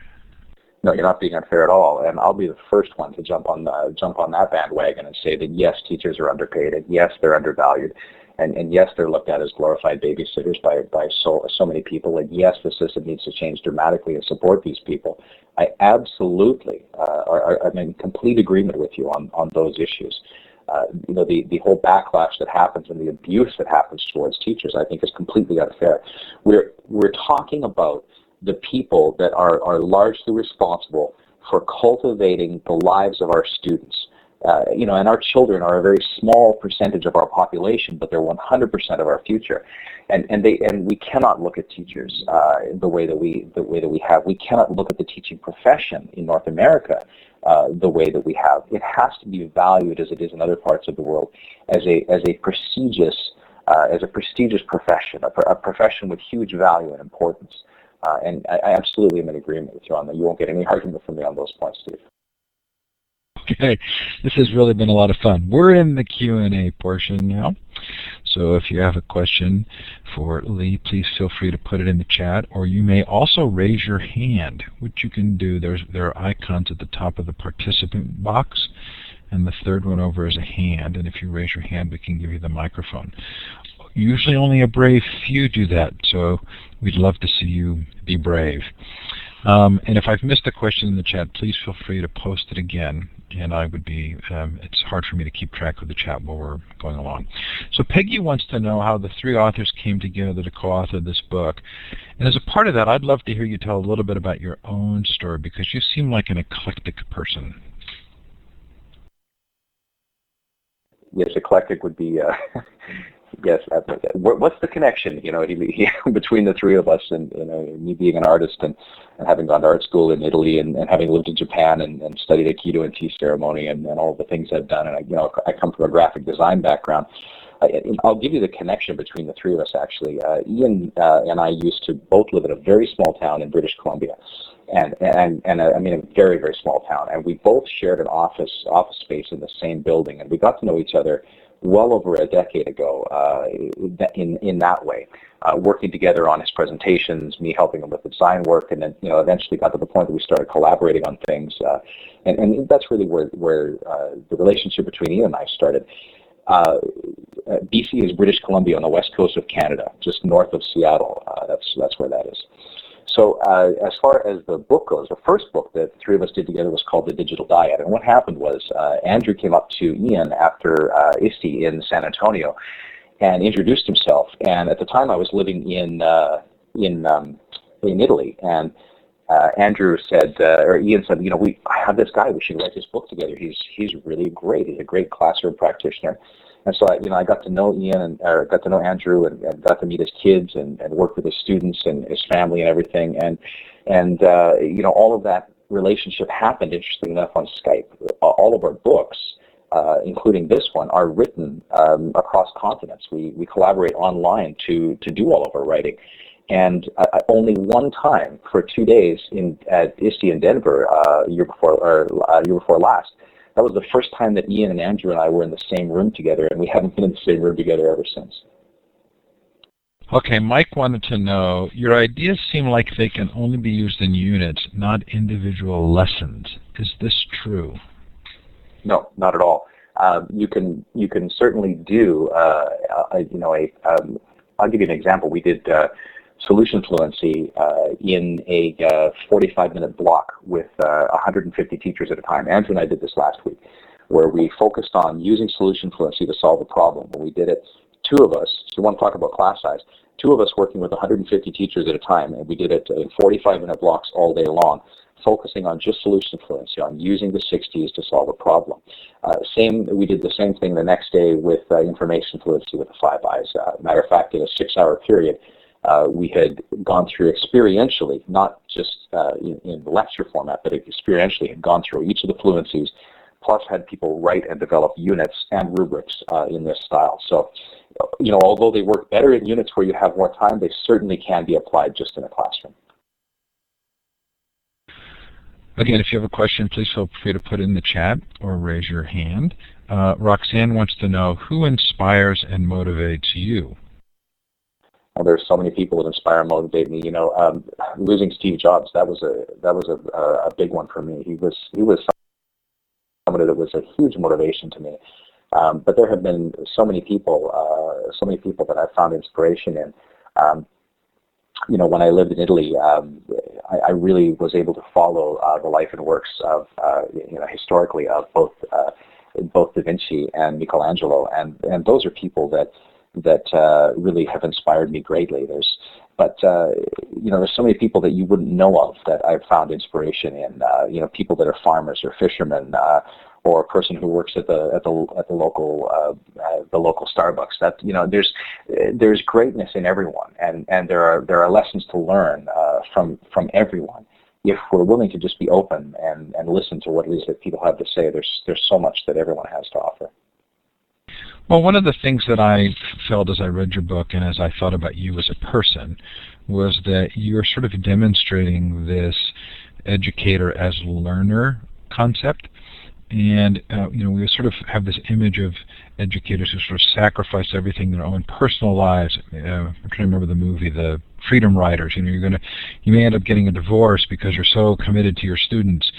No, you're not being unfair at all, and I'll be the first one to jump on that bandwagon and say that yes, teachers are underpaid, and yes, they're undervalued, and yes, they're looked at as glorified babysitters by so many people, and yes, the system needs to change dramatically and support these people. I absolutely I'm in complete agreement with you on those issues. The whole backlash that happens and the abuse that happens towards teachers, I think, is completely unfair. We're talking about the people that are largely responsible for cultivating the lives of our students. And our children are a very small percentage of our population, but they're 100% of our future. And we cannot look at teachers the way that we have. We cannot look at the teaching profession in North America the way that we have. It has to be valued as it is in other parts of the world as a prestigious profession, a profession with huge value and importance. And I absolutely am in agreement with you on that. You won't get any argument from me on those points, Steve. Okay, this has really been a lot of fun. We're in the Q&A portion now. So if you have a question for Lee, please feel free to put it in the chat, or you may also raise your hand, which you can do. There are icons at the top of the participant box, and the third one over is a hand, and if you raise your hand, we can give you the microphone. Usually only a brave few do that, so we'd love to see you be brave. And if I've missed a question in the chat, please feel free to post it again, and I would be, it's hard for me to keep track of the chat while we're going along. So Peggy wants to know how the 3 authors came together to co-author this book. And as a part of that, I'd love to hear you tell a little bit about your own story, because you seem like an eclectic person. Yes, eclectic would be, yes. What's the connection, between the 3 of us, and me being an artist and having gone to art school in Italy and having lived in Japan and studied Aikido and tea ceremony and all the things I've done, and I come from a graphic design background. I'll give you the connection between the three of us, actually. Ian and I used to both live in a very small town in British Columbia, and I mean a very, very small town, and we both shared an office space in the same building, and we got to know each other well over a decade ago in that way, working together on his presentations, me helping him with the design work, and then eventually got to the point that we started collaborating on things, and that's really where the relationship between Ian and I started. BC is British Columbia on the west coast of Canada, just north of Seattle. That's where that is. So as far as the book goes, the first book that the three of us did together was called The Digital Dyad. And what happened was Andrew came up to Ian after ISTE in San Antonio and introduced himself. And at the time I was living in Italy, and Andrew said, or Ian said, I have this guy, we should write this book together. He's really great. He's a great classroom practitioner. And so I got to know Ian and got to know Andrew and got to meet his kids and work with his students and his family and everything. And all of that relationship happened, interestingly enough, on Skype. All of our books, including this one, are written across continents. We collaborate online to do all of our writing. And only one time for 2 days at ISTE in Denver, year before last, that was the first time that Ian and Andrew and I were in the same room together, and we haven't been in the same room together ever since. Okay, Mike wanted to know, your ideas seem like they can only be used in units, not individual lessons. Is this true? No, not at all. You can certainly do, I'll give you an example. We did solution fluency in a 45-minute block with 150 teachers at a time. Andrew and I did this last week, where we focused on using solution fluency to solve a problem. When we did it, two of us, so you want to talk about class size, two of us working with 150 teachers at a time, and we did it in 45-minute blocks all day long, focusing on just solution fluency, on using the 60s to solve a problem. We did the same thing the next day with information fluency with the 5 eyes. Matter of fact, in a 6-hour period, we had gone through experientially, not just in the lecture format, but experientially had gone through each of the fluencies, plus had people write and develop units and rubrics in this style. So, although they work better in units where you have more time, they certainly can be applied just in a classroom. Again, if you have a question, please feel free to put it in the chat or raise your hand. Roxanne wants to know, who inspires and motivates you? Well, there's so many people that inspire and motivate me. Losing Steve Jobs, that was a big one for me. He was somebody that was a huge motivation to me. But there have been so many people that I've found inspiration in. When I lived in Italy, I really was able to follow the life and works of, historically, of both Da Vinci and Michelangelo, and those are people that really have inspired me greatly. There's so many people that you wouldn't know of that I've found inspiration in. People that are farmers or fishermen, or a person who works at the local Starbucks. That there's greatness in everyone, and there are lessons to learn from everyone. If we're willing to just be open and listen to what it is that people have to say, there's so much that everyone has to offer. Well, one of the things that I felt as I read your book and as I thought about you as a person was that you're sort of demonstrating this educator as learner concept. And, we sort of have this image of educators who sort of sacrifice everything in their own personal lives. I'm trying to remember the movie, The Freedom Riders. You may end up getting a divorce because you're so committed to your students.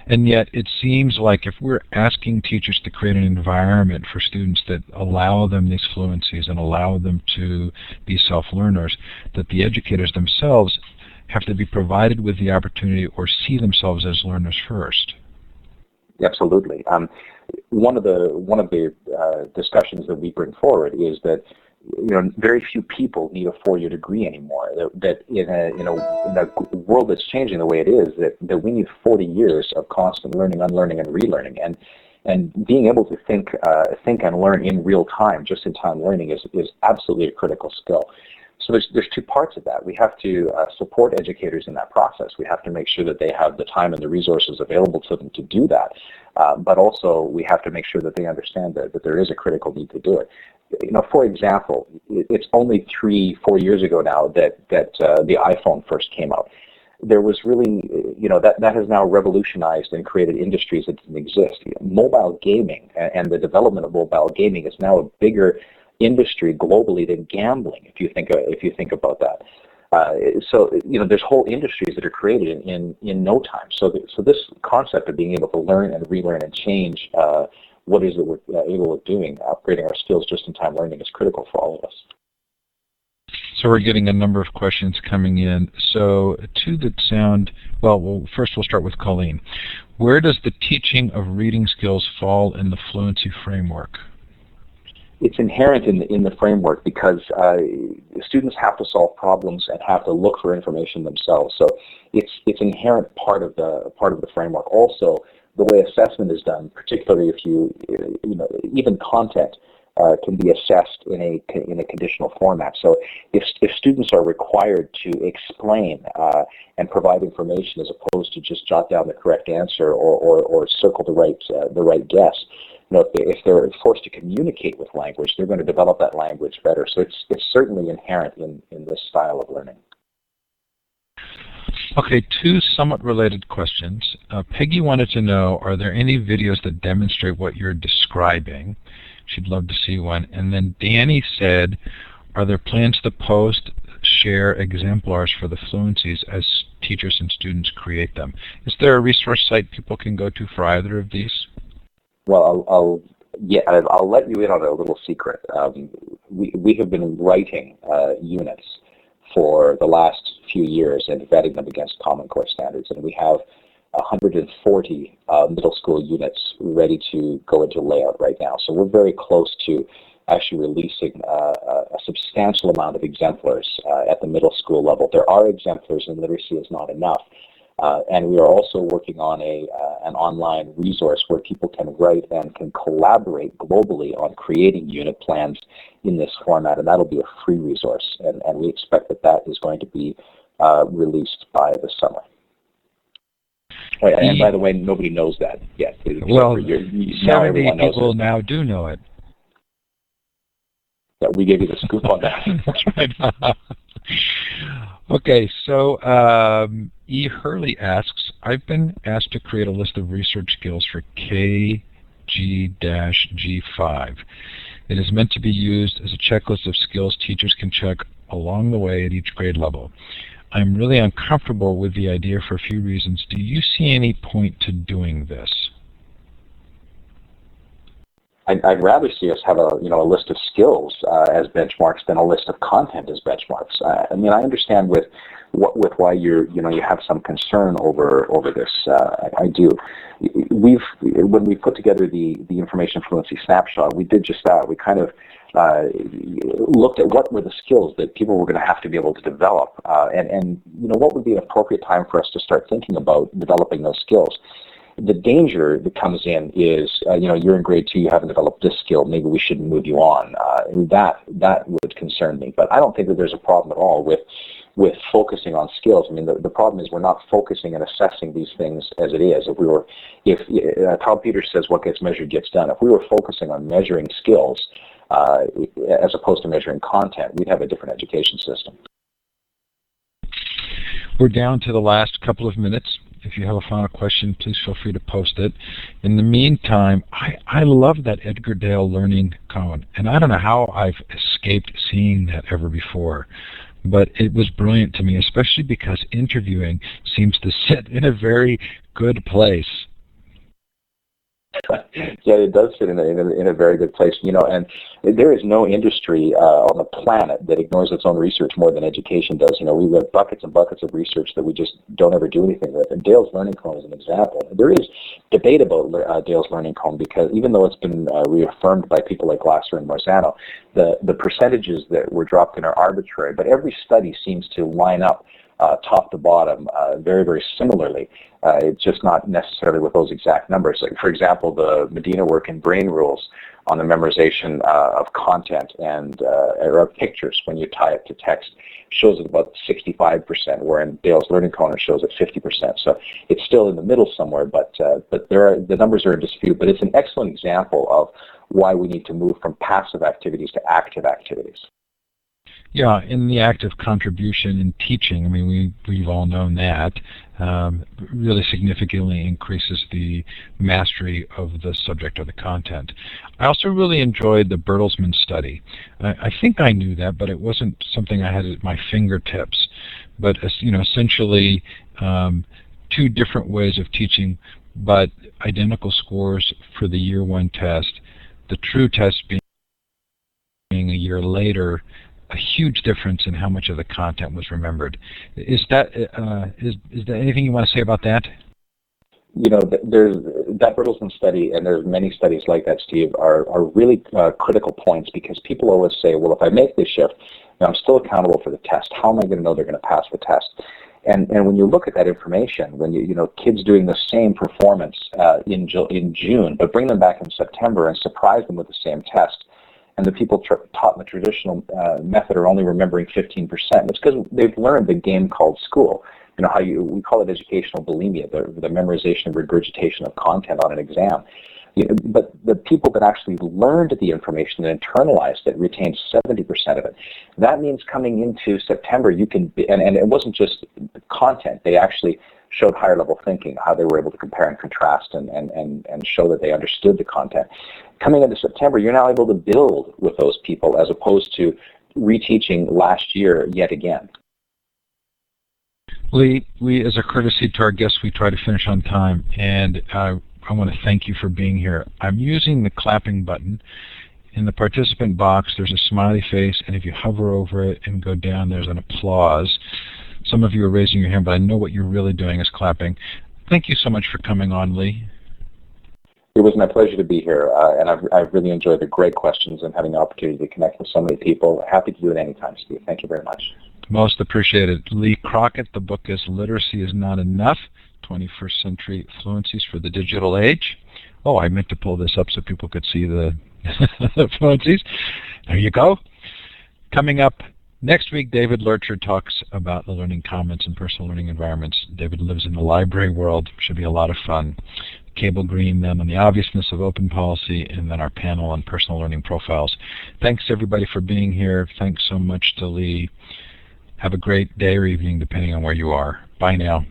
And yet it seems like if we're asking teachers to create an environment for students that allow them these fluencies and allow them to be self-learners, that the educators themselves have to be provided with the opportunity or see themselves as learners first. Absolutely. One of the discussions that we bring forward is that very few people need a 4-year degree anymore. That in a world that's changing the way it is, that we need 40 years of constant learning, unlearning, and relearning, and being able to think and learn in real time, just in time learning, is absolutely a critical skill. So there's two parts of that. We have to support educators in that process. We have to make sure that they have the time and the resources available to them to do that. But also we have to make sure that they understand that there is a critical need to do it. For example, it's only 3-4 years ago now that the iPhone first came out. There was really, that has now revolutionized and created industries that didn't exist. Mobile gaming and the development of mobile gaming is now a bigger industry globally than gambling, if you think about that. So there's whole industries that are created in no time. So this concept of being able to learn and relearn and change what is it we're able of doing, upgrading our skills just-in-time learning, is critical for all of us. So we're getting a number of questions coming in. So two that sound, well, first we'll start with Colleen. Where does the teaching of reading skills fall in the Fluency framework? It's inherent in the framework because students have to solve problems and have to look for information themselves. So it's inherent part of the framework. Also, the way assessment is done, particularly if even content can be assessed in a conditional format. So if students are required to explain and provide information as opposed to just jot down the correct answer or circle the right guess, if they're forced to communicate with language, they're going to develop that language better. So it's certainly inherent in this style of learning. Okay, two somewhat related questions. Peggy wanted to know, are there any videos that demonstrate what you're describing? She'd love to see one. And then Danny said, are there plans to share exemplars for the Fluencies as teachers and students create them? Is there a resource site people can go to for either of these? Well, I'll let you in on a little secret. We have been writing units for the last few years and vetting them against Common Core standards, and we have 140 middle school units ready to go into layout right now. So we're very close to actually releasing a substantial amount of exemplars at the middle school level. There are exemplars, and literacy is not enough. And we are also working on an online resource where people can write and can collaborate globally on creating unit plans in this format, and that'll be a free resource. And we expect that is going to be released by the summer. Oh, yeah, and by the way, nobody knows that yet. Well, 70 people now do know it. Yeah, we gave you the scoop on that. That's right. Okay, so E. Hurley asks, I've been asked to create a list of research skills for KG-G5. It is meant to be used as a checklist of skills teachers can check along the way at each grade level. I'm really uncomfortable with the idea for a few reasons. Do you see any point to doing this? I'd rather see us have a list of skills as benchmarks than a list of content as benchmarks. I understand with why you have some concern over this. I do. When we put together the information fluency snapshot, we did just that. We kind of looked at what were the skills that people were going to have to be able to develop, and what would be an appropriate time for us to start thinking about developing those skills. The danger that comes in is, you're in grade 2, you haven't developed this skill, maybe we shouldn't move you on. That would concern me. But I don't think that there's a problem at all with focusing on skills. I mean, the problem is we're not focusing and assessing these things as it is. If Tom Peters says what gets measured gets done, if we were focusing on measuring skills as opposed to measuring content, we'd have a different education system. We're down to the last couple of minutes. If you have a final question, please feel free to post it. In the meantime, I love that Edgar Dale learning cone, and I don't know how I've escaped seeing that ever before, but it was brilliant to me, especially because interviewing seems to sit in a very good place. Yeah, it does fit in a very good place. And there is no industry on the planet that ignores its own research more than education does. We have buckets and buckets of research that we just don't ever do anything with. And Dale's learning cone is an example. There is debate about Dale's learning cone because even though it's been reaffirmed by people like Glasser and Marzano, the percentages that were dropped in are arbitrary. But every study seems to line up top to bottom very, very similarly. It's just not necessarily with those exact numbers. Like, for example, the Medina work in brain rules on the memorization of content and or of pictures when you tie it to text. Shows it about 65%, where in Dale's Learning Corner shows it 50%. So it's still in the middle somewhere, but the numbers are in dispute. But it's an excellent example of why we need to move from passive activities to active activities. Yeah, in the act of contribution in teaching, I mean, we've all known that, really significantly increases the mastery of the subject or the content. I also really enjoyed the Bertelsmann Study. I think I knew that, but it wasn't something I had at my fingertips. But essentially, two different ways of teaching, but identical scores for the year one test. The true test being a year later. A huge difference in how much of the content was remembered. Is there anything you want to say about that? There's that Bertelsmann study, and there's many studies like that, Steve, are really critical points, because people always say, well, if I make this shift, I'm still accountable for the test. How am I going to know they're going to pass the test? And when you look at that information, when kids doing the same performance in June, but bring them back in September and surprise them with the same test, and the people taught in the traditional method are only remembering 15%. It's because they've learned the game called school. We call it educational bulimia, the memorization and regurgitation of content on an exam. But the people that actually learned the information and internalized it retained 70% of it. That means coming into September, you can and it wasn't just content. They actually showed higher level thinking, how they were able to compare and contrast and show that they understood the content. Coming into September, you're now able to build with those people as opposed to reteaching last year yet again. Lee, we, as a courtesy to our guests, we try to finish on time, and I want to thank you for being here. I'm using the clapping button. In the participant box, there's a smiley face, and if you hover over it and go down, there's an applause. Some of you are raising your hand, but I know what you're really doing is clapping. Thank you so much for coming on, Lee. It was my pleasure to be here, and I've really enjoyed the great questions and having the opportunity to connect with so many people. Happy to do it anytime, Steve. Thank you very much. Most appreciated. Lee Crockett, the book is Literacy is Not Enough, 21st Century Fluencies for the Digital Age. Oh, I meant to pull this up so people could see the fluencies. There you go. Coming up next week, David Lurcher talks about the learning commons and personal learning environments. David lives in the library world. Should be a lot of fun. Cable Green, then on the obviousness of open policy, and then our panel on personal learning profiles. Thanks, everybody, for being here. Thanks so much to Lee. Have a great day or evening, depending on where you are. Bye now.